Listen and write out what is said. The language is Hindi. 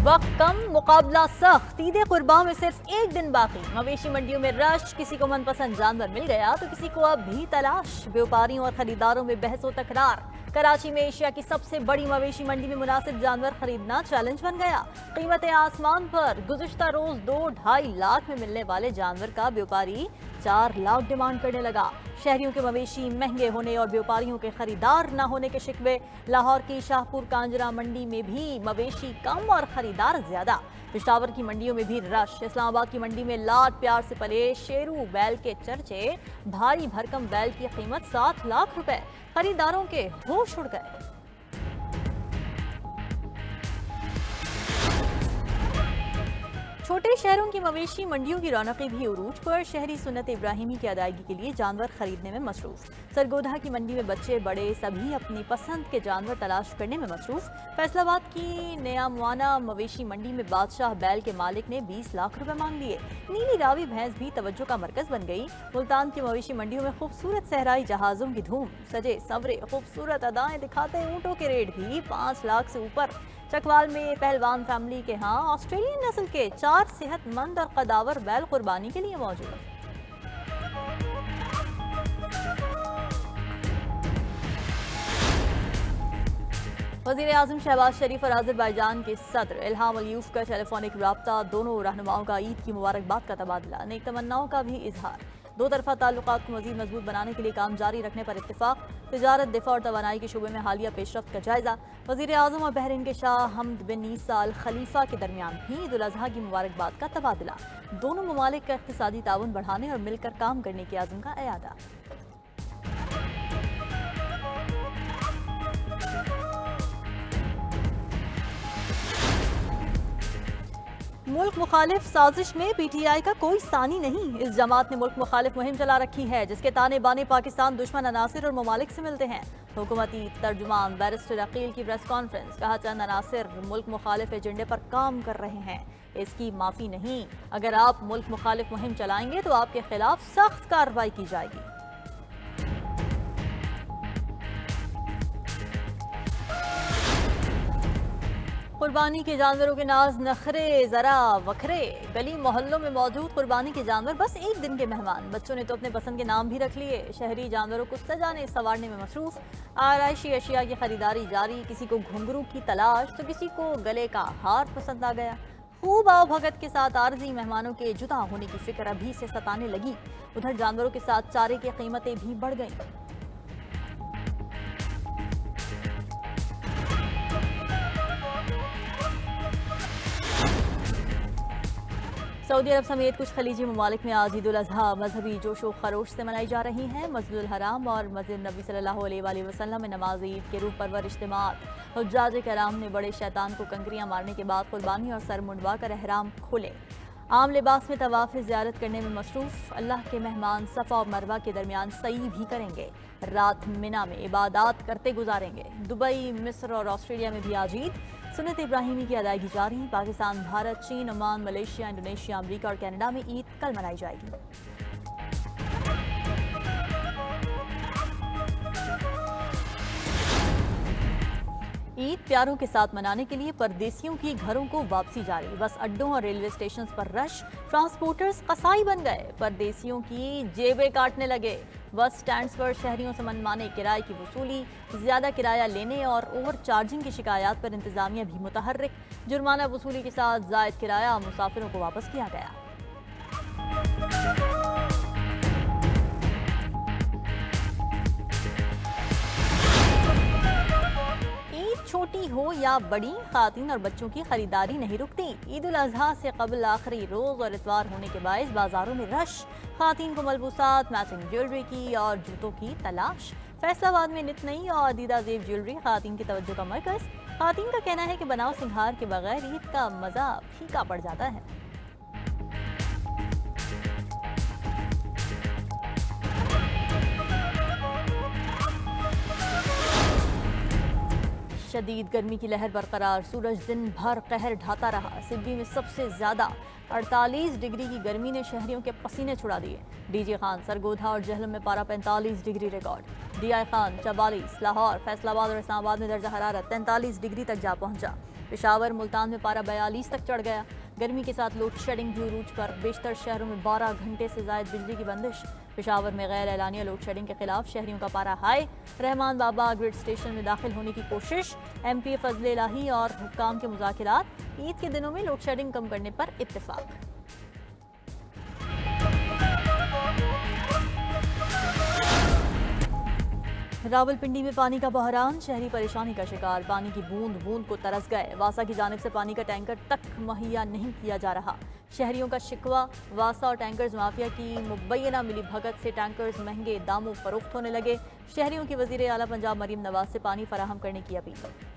वक्त कम, मुकाबला सख्त। ईद कुर्बान में सिर्फ एक दिन बाकी। मवेशी मंडियों में रश, किसी को मनपसंद जानवर मिल गया तो किसी को अब भी तलाश। व्यापारियों और खरीदारों में बहस व तकरार। कराची में एशिया की सबसे बड़ी मवेशी मंडी में मुनासिब जानवर खरीदना चैलेंज बन गया। कीमतें आसमान पर। गुज़िश्ता रोज 2-2.5 लाख में मिलने वाले जानवर का व्यापारी 4 लाख डिमांड करने लगा। शहरियों के मवेशी महंगे होने और व्यापारियों के खरीदार न होने के शिकवे। लाहौर की शाहपुर कांजरा मंडी में भी मवेशी कम और खरीदार ज्यादा। पेशावर की मंडियों में भी रश। इस्लामाबाद की मंडी में लाड प्यार से पले शेरू बैल के चर्चे। भारी भरकम बैल की कीमत 7 लाख रुपए। खरीदारों के होश उड़ गए। छोटे शहरों की मवेशी मंडियों की रौनकें भी उरूज पर। शहरी सुन्नत इब्राहिमी की अदायगी के लिए जानवर खरीदने में मसरूफ। सरगोधा की मंडी में बच्चे बड़े सभी अपनी पसंद के जानवर तलाश करने में मसरूफ। फैसलाबाद की नयामवाना मवेशी मंडी में बादशाह बैल के मालिक ने 20 लाख रुपए मांग लिए। नीली रावी भैंस भी तवज्जो का मरकज बन गई। मुल्तान की मवेशी मंडियों में खूबसूरत सहराई जहाजों की धूम। सजे सवरे खूबसूरत अदाएं दिखाते ऊँटों के रेट भी 5 लाख से ऊपर। चकवाल में पहलवान फैमिली के यहाँ ऑस्ट्रेलियन नस्ल के 4 सेहतमंद और कदावर बैल कुर्बानी के लिए मौजूद। वज़ीर आज़म शहबाज शरीफ और अज़रबैजान के सदर इल्हाम अलीयूफ का टेलीफोनिक राब्ता। दोनों रहनुमाओं का ईद की मुबारकबाद का तबादला। नेक तमन्नाओं का भी इजहार। दो तरफा ताल्लुकात को मज़ीद मजबूत बनाने के लिए काम जारी रखने पर इत्तेफाक। तिजारत, दिफा और तवानाई के शोबे में हालिया पेशरफ्त का जायजा। वज़ीर आज़म और बहरीन के शाह हमद बिन ईसा अल खलीफा के दरमियान भी ईद उल अज़हा की मुबारकबाद का तबादला। दोनों ममालिक का इक़्तिसादी ताउन बढ़ाने और मिलकर काम करने के आज़म का एयादा। मुल्क मुखालिफ साजिश में PTI का कोई सानी नहीं। इस जमात ने मुल्क मुखालिफ मुहिम चला रखी है जिसके ताने बाने पाकिस्तान दुश्मन अनासिर और ममालिक से मिलते हैं। हुकूमती तर्जुमान बैरिस्टर अकील की प्रेस कॉन्फ्रेंस। कहा चंद अनासिर मुल्क मुखालिफ एजेंडे पर काम कर रहे हैं, इसकी माफ़ी नहीं। अगर आप मुल्क मुखालिफ मुहिम चलाएंगे तो आपके खिलाफ सख्त कार्रवाई की जाएगी। कुर्बानी के जानवरों के नाज नखरे जरा वखरे। गली मोहल्लों में मौजूद कुर्बानी के जानवर बस एक दिन के मेहमान। बच्चों ने तो अपने पसंद के नाम भी रख लिए। शहरी जानवरों को सजाने संवारने में मसरूफ। आराइशी अशिया की खरीदारी जारी। किसी को घुंघरू की तलाश तो किसी को गले का हार पसंद आ गया। खूब आओ भगत के साथ आर्जी मेहमानों के जुदा होने की फिक्र अभी से सताने लगी। उधर जानवरों के साथ चारे की कीमतें भी बढ़ गईं। सऊदी अरब समेत कुछ खलीजी ममालिक में आज ईद उल अज़हा मजहबी जोशो खरोश से मनाई जा रही है। मस्जिदुल हराम और मस्जिद नबी सल्लल्लाहु अलैहि वसल्लम में नमाज ईद के रूह परवर इज्तिमात। हुज्जाज कराम ने बड़े शैतान को कंकरियां मारने के बाद कुर्बानी और सर मुंडवा कर एहराम खोले। आम लिबास में तवाफ़ ज़ियारत करने में मसरूफ। अल्लाह के मेहमान सफ़ा और मरवा के दरमियान सई भी करेंगे। रात मिना में इबादत करते गुजारेंगे। दुबई, मिस्र और ऑस्ट्रेलिया में भी आज ईद सुन्नत इब्राहिमी की अदायगी जारी। पाकिस्तान, भारत, चीन, ओमान, मलेशिया, इंडोनेशिया, अमरीका और कनाडा में ईद कल मनाई जाएगी। ईद प्यारों के साथ मनाने के लिए परदेसियों की घरों को वापसी जारी। बस अड्डों और रेलवे स्टेशन पर रश। ट्रांसपोर्टर्स कसाई बन गए। परदेसियों की जेबें काटने लगे। बस स्टैंड्स पर शहरियों से मनमाने किराए की वसूली। ज्यादा किराया लेने और ओवर चार्जिंग की शिकायत पर इंतजामिया भी मुतहर्रिक। जुर्माना वसूली के साथ जायद किराया मुसाफिरों को वापस किया गया। छोटी हो या बड़ी, खातिन और बच्चों की खरीदारी नहीं रुकती। ईद उल अज़हा से कबल आखिरी रोज और इतवार होने के बायस बाजारों में रश। खातिन को मलबूसात, मैचिंग ज्वेलरी की और जूतों की तलाश। फैसलाबाद में नित नई और दीदा जेब ज्वेलरी खातिन की तवज्जो का मरकज। खातिन का कहना है कि बनाव सिंगार के बगैर ईद का मजा फीका पड़ जाता है। शदीद गर्मी की लहर बरकरार। सूरज दिन भर कहर ढाता रहा। सिब्बी में सबसे ज्यादा 48 डिग्री की गर्मी ने शहरियों के पसीने छुड़ा दिए। डीजे खान, सरगोधा और जहलम में पारा 45 degree record. DI Khan, 44, Lahore, Faisalabad और इस्लामाबाद में दर्जा हरारत 43 डिग्री तक जा पहुंचा। पेशावर मुल्तान में पारा 42 तक चढ़ गया। गर्मी के साथ लोड शेडिंग भी उरूज पर, बेशतर शहरों में 12 घंटे से जायद बिजली की बंदिश। पेशावर में गैर एलानिया लोड शेडिंग के खिलाफ शहरियों का पारा हाई। रहमान बाबा ग्रिड स्टेशन में दाखिल होने की कोशिश। MP फजले इलाही और हुक्काम के मुज़ाकिरात। ईद के दिनों में लोड शेडिंग कम करने पर इत्तेफाक। रावलपिंडी में पानी का बहरान, शहरी परेशानी का शिकार। पानी की बूंद बूंद को तरस गए। वासा की जानिब से पानी का टैंकर तक मुहैया नहीं किया जा रहा। शहरियों का शिकवा, वासा और टैंकर्स माफिया की मुबैना मिली भगत से टैंकर्स महंगे दामों फरोख्त होने लगे। शहरियों की वजीर आला पंजाब मरीम नवाज से पानी फराहम करने की अपील।